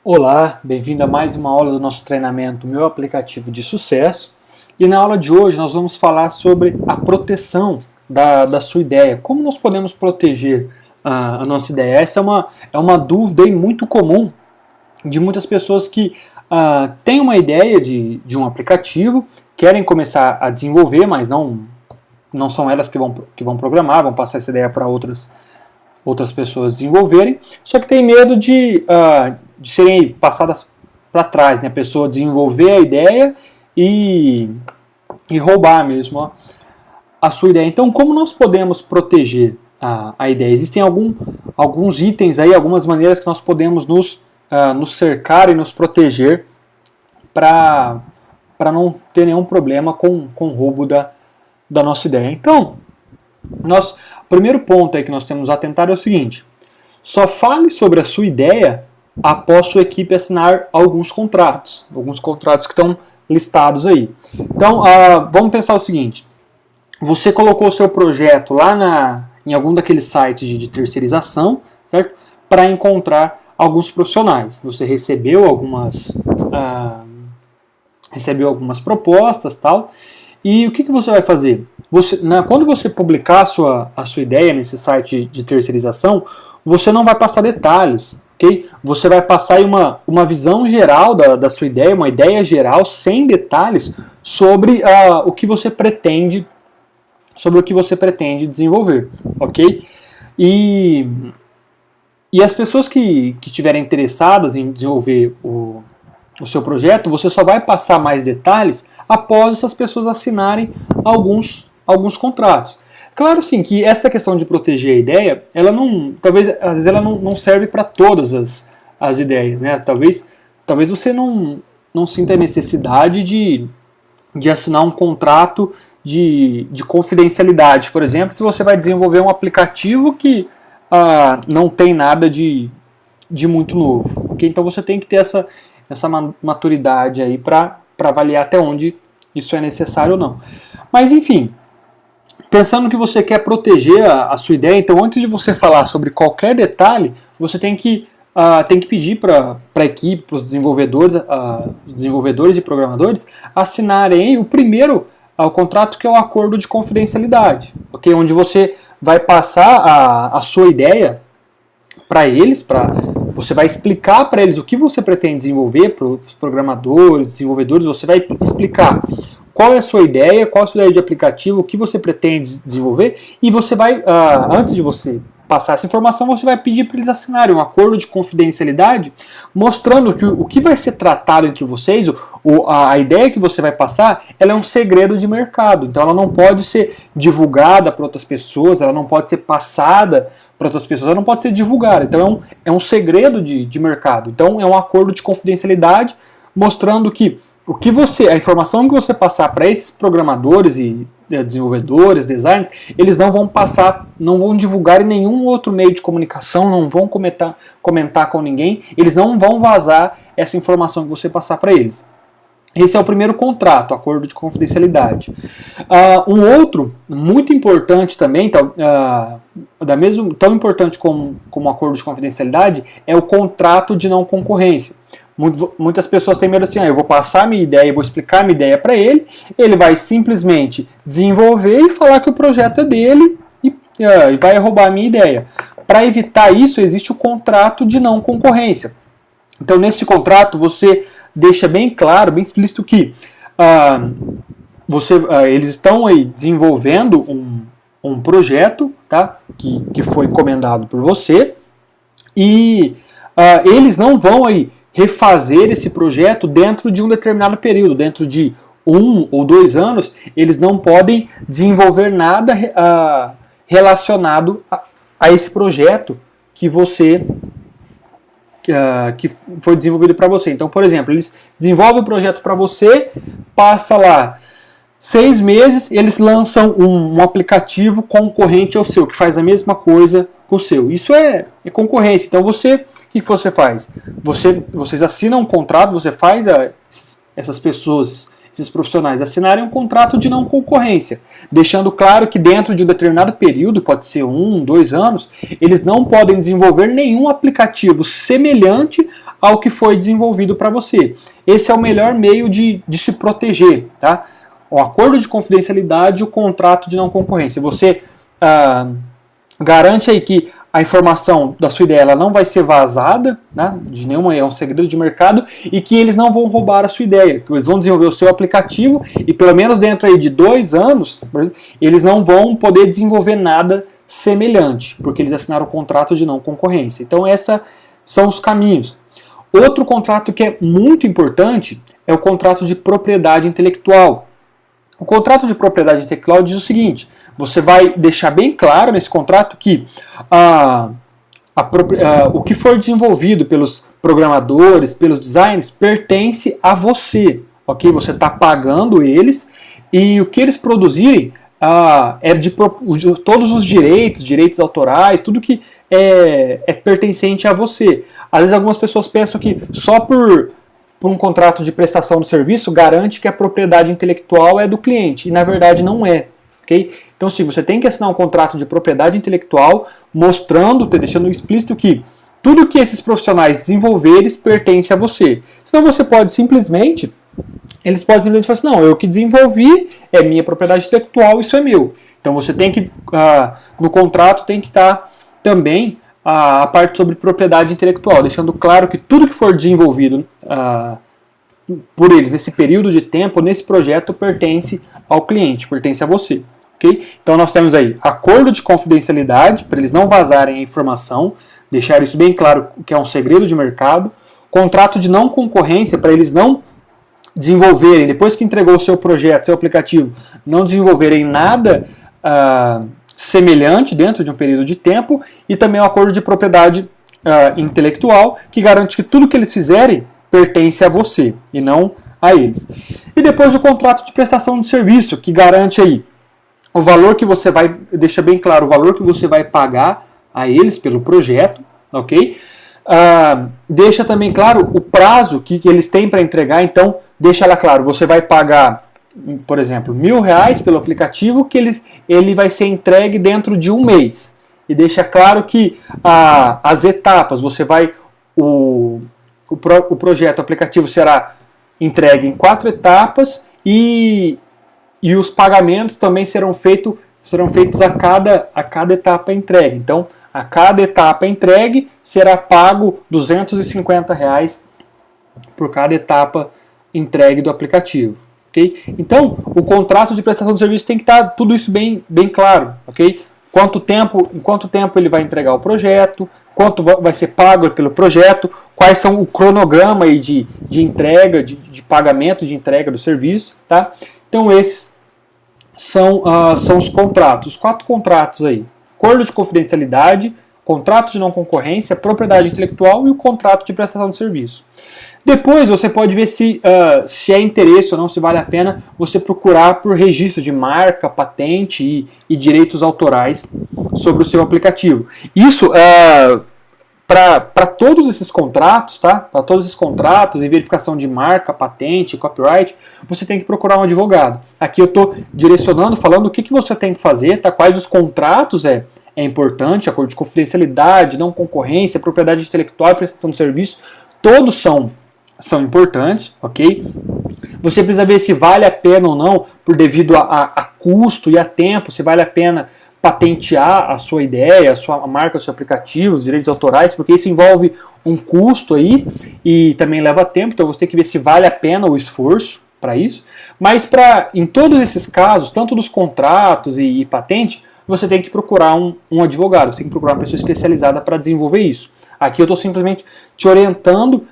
Olá, bem-vindo a mais uma aula do nosso treinamento Meu Aplicativo de Sucesso. E na aula de hoje nós vamos falar sobre a proteção da sua ideia. Como nós podemos proteger a nossa ideia? Essa é uma dúvida aí muito comum de muitas pessoas que têm uma ideia de um aplicativo, querem começar a desenvolver, mas não são elas que vão programar, vão passar essa ideia para outras pessoas desenvolverem, só que tem medo de serem passadas para trás, né? A pessoa desenvolver a ideia e roubar mesmo a sua ideia. Então, como nós podemos proteger a ideia? Existem alguns itens aí, algumas maneiras que nós podemos nos cercar e nos proteger para não ter nenhum problema com o roubo da nossa ideia. Então, o primeiro ponto aí que nós temos a atentar é o seguinte: só fale sobre a sua ideia após sua equipe assinar alguns contratos que estão listados aí. Então, vamos pensar o seguinte: você colocou o seu projeto lá em algum daqueles sites de terceirização, certo? Para encontrar alguns profissionais. Você recebeu algumas propostas, tal. E o que você vai fazer? Quando você publicar a sua ideia nesse site de terceirização, você não vai passar detalhes, ok? Você vai passar aí uma visão geral da sua ideia, uma ideia geral, sem detalhes, sobre o que você pretende desenvolver, ok? E as pessoas que estiverem interessadas em desenvolver o seu projeto, você só vai passar mais detalhes após essas pessoas assinarem alguns contratos. Claro, sim, que essa questão de proteger a ideia, talvez às vezes ela não serve para todas as ideias, né? Talvez você não sinta a necessidade de assinar um contrato de confidencialidade, por exemplo, se você vai desenvolver um aplicativo que não tem nada de muito novo, ok? Então você tem que ter essa maturidade aí para avaliar até onde isso é necessário ou não. Mas enfim, pensando que você quer proteger a sua ideia, então antes de você falar sobre qualquer detalhe, você tem que pedir para a equipe, para os desenvolvedores e programadores assinarem o contrato, que é o acordo de confidencialidade, ok? Onde você vai passar a sua ideia para eles, você vai explicar para eles o que você pretende desenvolver, para os programadores, desenvolvedores, você vai explicar qual é a sua ideia, qual é a sua ideia de aplicativo, o que você pretende desenvolver, e você vai, antes de você passar essa informação, você vai pedir para eles assinarem um acordo de confidencialidade, mostrando que o que vai ser tratado entre vocês, a ideia que você vai passar, ela é um segredo de mercado, então ela não pode ser divulgada para outras pessoas, ela não pode ser passada para outras pessoas, ela não pode ser divulgada. Então é um segredo de mercado. Então é um acordo de confidencialidade mostrando que a informação que você passar para esses programadores e desenvolvedores, designers, eles não vão divulgar em nenhum outro meio de comunicação, não vão comentar com ninguém, eles não vão vazar essa informação que você passar para eles. Esse é o primeiro contrato, acordo de confidencialidade. Um outro, muito importante também, tão importante como o acordo de confidencialidade, é o contrato de não concorrência. Muitas pessoas têm medo assim, eu vou passar minha ideia, vou explicar minha ideia para ele vai simplesmente desenvolver e falar que o projeto é dele e vai roubar a minha ideia. Para evitar isso, existe o contrato de não concorrência. Então, nesse contrato, você deixa bem claro, bem explícito que eles estão aí desenvolvendo um projeto, tá? que foi encomendado por você, e eles não vão aí refazer esse projeto dentro de um determinado período, dentro de 1 ou 2 anos, eles não podem desenvolver nada relacionado a esse projeto que foi desenvolvido para você. Então, por exemplo, eles desenvolvem o projeto para você, passa lá 6 meses, eles lançam um aplicativo concorrente ao seu, que faz a mesma coisa com o seu. Isso é concorrência. Então, o que você faz? Vocês assinam um contrato, você faz essas pessoas, esses profissionais assinarem um contrato de não concorrência, deixando claro que dentro de um determinado período, pode ser 1, 2 anos, eles não podem desenvolver nenhum aplicativo semelhante ao que foi desenvolvido para você. Esse é o melhor meio de se proteger, tá? O acordo de confidencialidade e o contrato de não concorrência. Você garante aí que a informação da sua ideia ela não vai ser vazada, né, de nenhuma, é um segredo de mercado, e que eles não vão roubar a sua ideia, que eles vão desenvolver o seu aplicativo e pelo menos dentro aí de 2 anos, eles não vão poder desenvolver nada semelhante, porque eles assinaram o contrato de não concorrência. Então esses são os caminhos. Outro contrato que é muito importante é o contrato de propriedade intelectual. O contrato de propriedade intelectual diz o seguinte: você vai deixar bem claro nesse contrato que o que for desenvolvido pelos programadores, pelos designers, pertence a você, ok? Você está pagando eles e o que eles produzirem é de todos os direitos autorais, tudo que é pertencente a você. Às vezes algumas pessoas pensam que só por um contrato de prestação de serviço garante que a propriedade intelectual é do cliente, e na verdade não é. Okay? Então, sim, você tem que assinar um contrato de propriedade intelectual mostrando, deixando explícito que tudo que esses profissionais desenvolverem pertence a você. Senão você pode simplesmente, eles podem simplesmente falar assim, não, eu que desenvolvi, é minha propriedade intelectual, isso é meu. Então você tem que, no contrato tem que estar também a parte sobre propriedade intelectual, deixando claro que tudo que for desenvolvido por eles nesse período de tempo, nesse projeto, pertence ao cliente, pertence a você. Okay? Então nós temos aí acordo de confidencialidade, para eles não vazarem a informação, deixar isso bem claro que é um segredo de mercado, contrato de não concorrência, para eles não desenvolverem, depois que entregou o seu projeto, seu aplicativo, não desenvolverem nada semelhante dentro de um período de tempo, e também o acordo de propriedade intelectual, que garante que tudo que eles fizerem pertence a você e não a eles. E depois o contrato de prestação de serviço, que garante aí o valor que você vai, deixa bem claro o valor que você vai pagar a eles pelo projeto, ok? Deixa também claro o prazo que eles têm para entregar, então deixa lá claro, você vai pagar, por exemplo, R$1.000 pelo aplicativo que ele vai ser entregue dentro de 1 mês. E deixa claro que as etapas, você vai, o projeto, o aplicativo será entregue em 4 etapas e os pagamentos também serão feitos a cada etapa entregue. Então, a cada etapa entregue será pago R$250 por cada etapa entregue do aplicativo. Okay? Então, o contrato de prestação de serviço tem que estar tudo isso bem claro. Okay? Em quanto tempo ele vai entregar o projeto, quanto vai ser pago pelo projeto, quais são o cronograma aí de entrega, de pagamento, de entrega do serviço. Tá? Então, esses são os contratos, os 4 contratos aí: acordo de confidencialidade, contrato de não concorrência, propriedade intelectual e o contrato de prestação de serviço. Depois você pode ver se é interesse ou não, se vale a pena você procurar por registro de marca, patente e direitos autorais sobre o seu aplicativo. Isso para todos esses contratos, tá? Para todos esses contratos e verificação de marca, patente, copyright, você tem que procurar um advogado. Aqui eu estou direcionando, falando o que você tem que fazer, tá? Quais os contratos é importante, acordo de confidencialidade, não concorrência, propriedade intelectual e prestação de serviço, todos são importantes, ok? Você precisa ver se vale a pena ou não, devido a custo e a tempo, se vale a pena patentear a sua ideia, a marca, o seu aplicativo, os direitos autorais, porque isso envolve um custo aí e também leva tempo, então você tem que ver se vale a pena o esforço para isso. Mas em todos esses casos, tanto dos contratos e patente, você tem que procurar um advogado, você tem que procurar uma pessoa especializada para desenvolver isso. Aqui eu estou simplesmente te orientando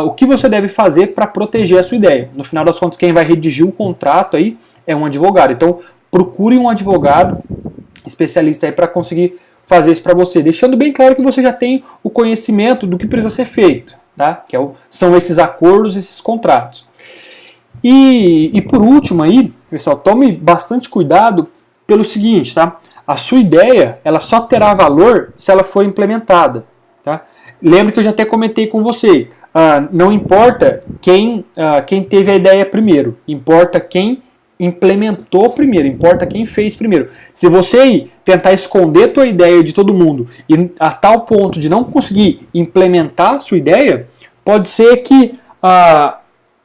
o que você deve fazer para proteger a sua ideia. No final das contas, quem vai redigir o contrato aí é um advogado. Então, procure um advogado especialista aí para conseguir fazer isso para você, deixando bem claro que você já tem o conhecimento do que precisa ser feito, tá? São esses acordos, esses contratos. E por último aí, pessoal, tome bastante cuidado pelo seguinte, tá? A sua ideia, ela só terá valor se ela for implementada, tá? Lembra que eu já até comentei com você, não importa quem teve a ideia primeiro, importa quem implementou primeiro, importa quem fez primeiro. Se você tentar esconder a tua ideia de todo mundo e a tal ponto de não conseguir implementar a sua ideia, Pode ser que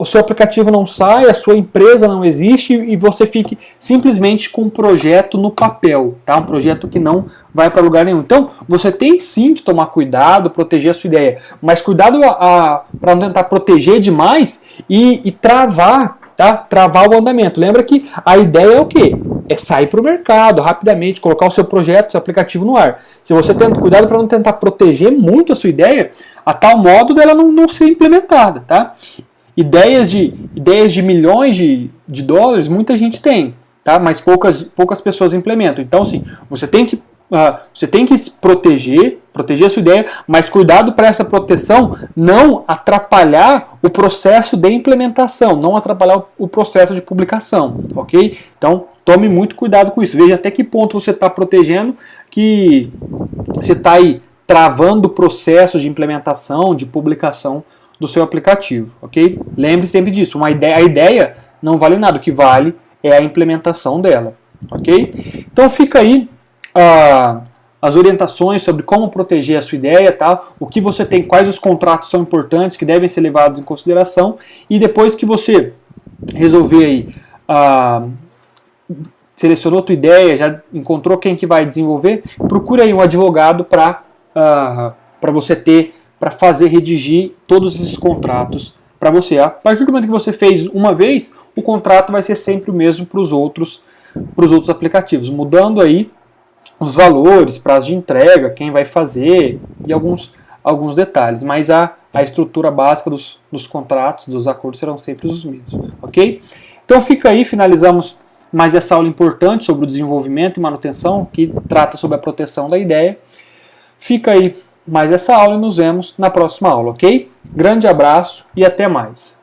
o seu aplicativo não saia, a sua empresa não existe e você fique simplesmente com um projeto no papel, tá? Um projeto que não vai para lugar nenhum. Então, você tem sim que tomar cuidado, proteger a sua ideia, mas cuidado para não tentar proteger demais e travar, tá? Travar o andamento. Lembra que a ideia é o quê? É sair para o mercado rapidamente, colocar o seu projeto, seu aplicativo no ar. Se você tem cuidado para não tentar proteger muito a sua ideia, a tal modo dela não ser implementada, tá? Ideias de milhões de dólares muita gente tem, tá? Mas poucas pessoas implementam. Então, assim, você tem que se proteger a sua ideia, mas cuidado para essa proteção não atrapalhar o processo de implementação, não atrapalhar o processo de publicação, ok? Então, tome muito cuidado com isso. Veja até que ponto você está protegendo, que você está aí travando o processo de implementação, de publicação do seu aplicativo, ok? Lembre sempre disso, a ideia não vale nada, o que vale é a implementação dela, ok? Então fica aí as orientações sobre como proteger a sua ideia, tá? O que você tem, quais os contratos são importantes, que devem ser levados em consideração, e depois que você resolver aí, selecionou a tua ideia, já encontrou quem que vai desenvolver, procure aí um advogado para você ter, para redigir todos esses contratos para você. A partir do momento que você fez uma vez, o contrato vai ser sempre o mesmo para os outros aplicativos, mudando aí os valores, prazo de entrega, quem vai fazer e alguns detalhes, mas a estrutura básica dos contratos, dos acordos serão sempre os mesmos, ok? Então fica aí, finalizamos mais essa aula importante sobre o desenvolvimento e manutenção, que trata sobre a proteção da ideia. Fica aí mais essa aula e nos vemos na próxima aula, ok? Grande abraço e até mais!